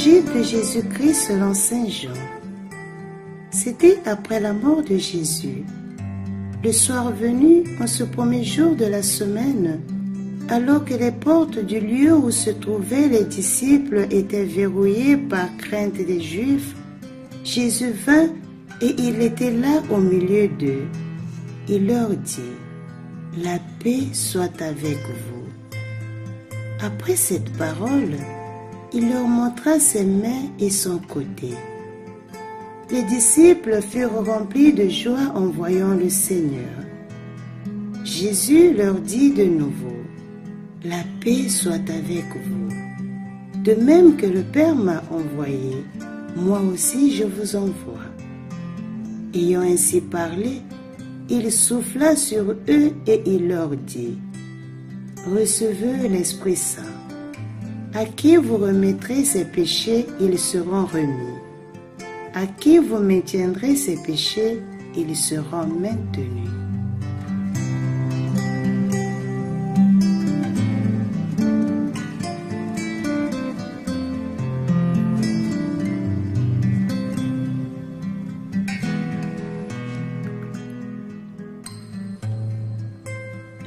Évangile de Jésus-Christ selon Saint Jean. C'était après la mort de Jésus. Le soir venu, en ce premier jour de la semaine, alors que les portes du lieu où se trouvaient les disciples étaient verrouillées par crainte des Juifs, Jésus vint et il était là au milieu d'eux. Il leur dit, « La paix soit avec vous. » Après cette parole, il leur montra ses mains et son côté. Les disciples furent remplis de joie en voyant le Seigneur. Jésus leur dit de nouveau, « La paix soit avec vous. De même que le Père m'a envoyé, moi aussi je vous envoie. » Ayant ainsi parlé, il souffla sur eux et il leur dit, « Recevez l'Esprit Saint. À qui vous remettrez ses péchés, ils seront remis. À qui vous maintiendrez ses péchés, ils seront maintenus. »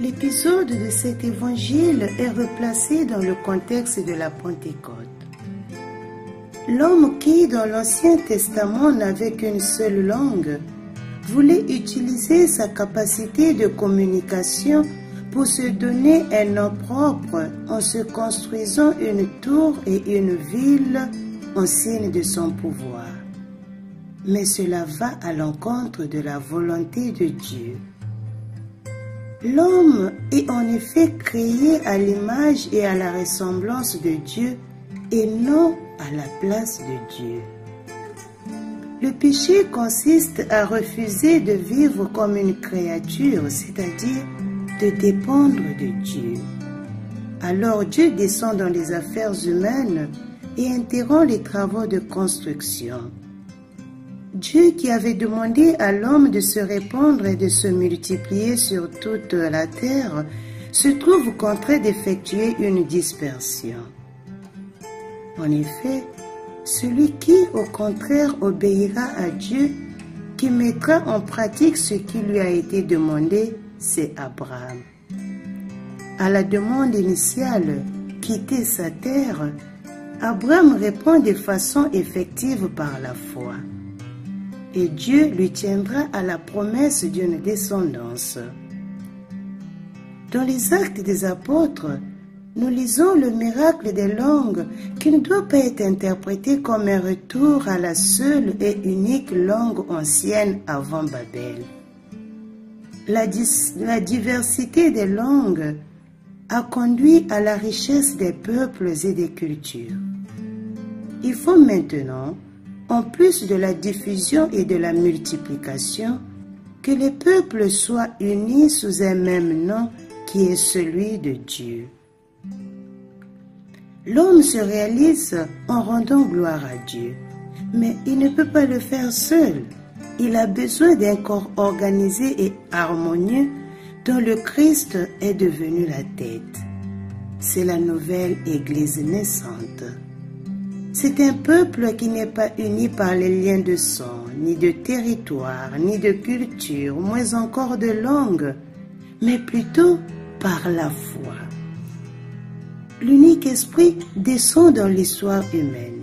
L'épisode de cet évangile est replacé dans le contexte de la Pentecôte. L'homme qui, dans l'Ancien Testament, n'avait qu'une seule langue, voulait utiliser sa capacité de communication pour se donner un nom propre en se construisant une tour et une ville en signe de son pouvoir. Mais cela va à l'encontre de la volonté de Dieu. L'homme est en effet créé à l'image et à la ressemblance de Dieu et non à la place de Dieu. Le péché consiste à refuser de vivre comme une créature, c'est-à-dire de dépendre de Dieu. Alors Dieu descend dans les affaires humaines et interrompt les travaux de construction. Dieu qui avait demandé à l'homme de se répandre et de se multiplier sur toute la terre, se trouve contraint d'effectuer une dispersion. En effet, celui qui, au contraire, obéira à Dieu, qui mettra en pratique ce qui lui a été demandé, c'est Abraham. À la demande initiale, quitter sa terre, Abraham répond de façon effective par la foi. Et Dieu lui tiendra à la promesse d'une descendance. Dans les Actes des Apôtres, nous lisons le miracle des langues qui ne doit pas être interprété comme un retour à la seule et unique langue ancienne avant Babel. La diversité des langues a conduit à la richesse des peuples et des cultures. Il faut maintenant, en plus de la diffusion et de la multiplication, que les peuples soient unis sous un même nom qui est celui de Dieu. L'homme se réalise en rendant gloire à Dieu, mais il ne peut pas le faire seul. Il a besoin d'un corps organisé et harmonieux dont le Christ est devenu la tête. C'est la nouvelle Église naissante. C'est un peuple qui n'est pas uni par les liens de sang, ni de territoire, ni de culture, moins encore de langue, mais plutôt par la foi. L'unique esprit descend dans l'histoire humaine.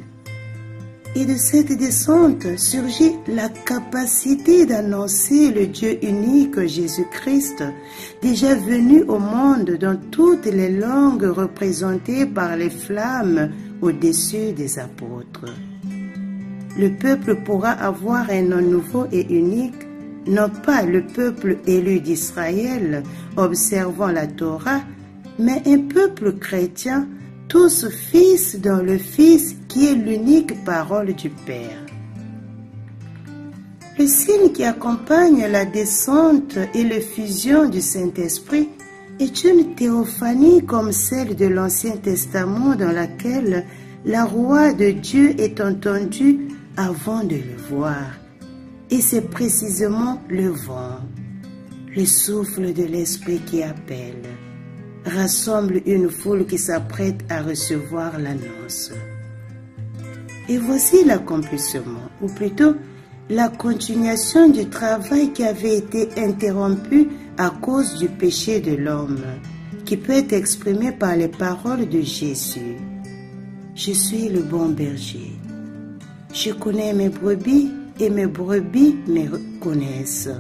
Et de cette descente surgit la capacité d'annoncer le Dieu unique Jésus-Christ, déjà venu au monde dans toutes les langues représentées par les flammes au-dessus des apôtres. Le peuple pourra avoir un nom nouveau et unique, non pas le peuple élu d'Israël observant la Torah, mais un peuple chrétien, tous fils dans le Fils qui est l'unique parole du Père. Le signe qui accompagne la descente et l'effusion du Saint-Esprit est une théophanie comme celle de l'Ancien Testament dans laquelle la voix de Dieu est entendue avant de le voir. Et c'est précisément le vent, le souffle de l'Esprit qui appelle, rassemble une foule qui s'apprête à recevoir l'annonce. Et voici l'accomplissement, ou plutôt la continuation du travail qui avait été interrompu à cause du péché de l'homme, qui peut être exprimé par les paroles de Jésus. Je suis le bon berger. Je connais mes brebis et mes brebis me reconnaissent.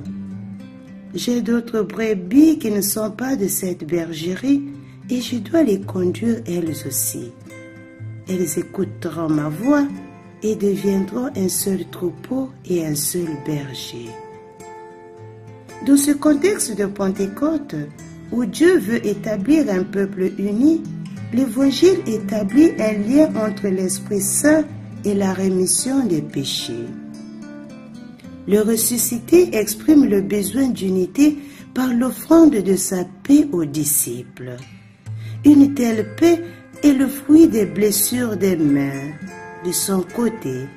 J'ai d'autres brebis qui ne sont pas de cette bergerie et je dois les conduire elles aussi. Elles écouteront ma voix et deviendront un seul troupeau et un seul berger. Dans ce contexte de Pentecôte, où Dieu veut établir un peuple uni, l'Évangile établit un lien entre l'Esprit Saint et la rémission des péchés. Le ressuscité exprime le besoin d'unité par l'offrande de sa paix aux disciples. Une telle paix est le fruit des blessures des mains, de son côté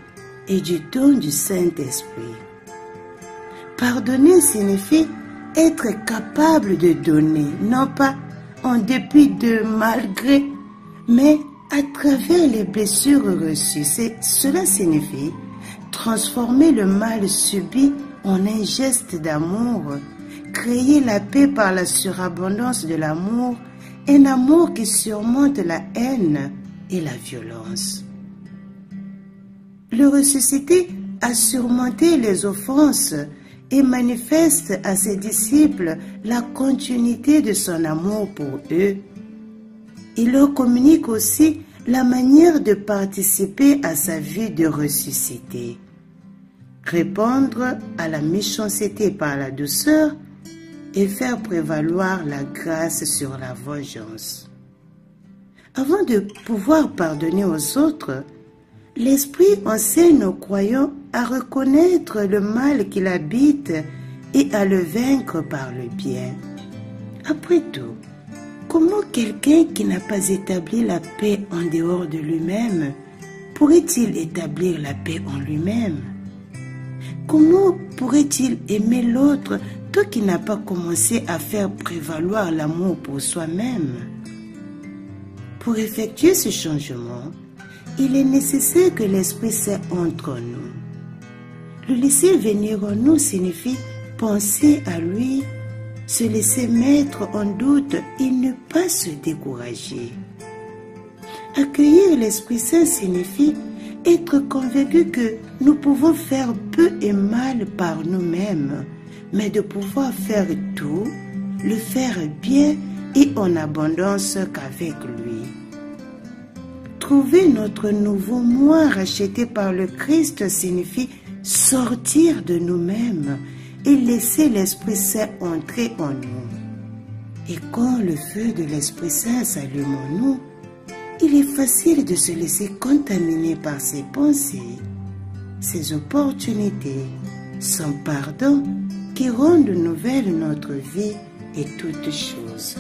et du don du Saint-Esprit. Pardonner signifie être capable de donner, non pas en dépit de malgré, mais à travers les blessures reçues. Cela signifie transformer le mal subi en un geste d'amour, créer la paix par la surabondance de l'amour, un amour qui surmonte la haine et la violence. Le ressuscité a surmonté les offenses et manifeste à ses disciples la continuité de son amour pour eux. Il leur communique aussi la manière de participer à sa vie de ressuscité. Répondre à la méchanceté par la douceur et faire prévaloir la grâce sur la vengeance. Avant de pouvoir pardonner aux autres, l'Esprit enseigne aux croyants à reconnaître le mal qui l'habite et à le vaincre par le bien. Après tout, comment quelqu'un qui n'a pas établi la paix en dehors de lui-même pourrait-il établir la paix en lui-même? Comment pourrait-il aimer l'autre, toi qui n'as pas commencé à faire prévaloir l'amour pour soi-même? Pour effectuer ce changement, il est nécessaire que l'Esprit Saint entre en nous. Le laisser venir en nous signifie penser à lui, se laisser mettre en doute et ne pas se décourager. Accueillir l'Esprit Saint signifie être convaincu que nous pouvons faire peu et mal par nous-mêmes, mais de pouvoir faire tout, le faire bien et en abondance qu'avec lui. Trouver notre nouveau moi racheté par le Christ signifie sortir de nous-mêmes et laisser l'Esprit Saint entrer en nous. Et quand le feu de l'Esprit Saint s'allume en nous, il est facile de se laisser contaminer par ses pensées, ses opportunités, son pardon qui rendent nouvelle notre vie et toutes choses.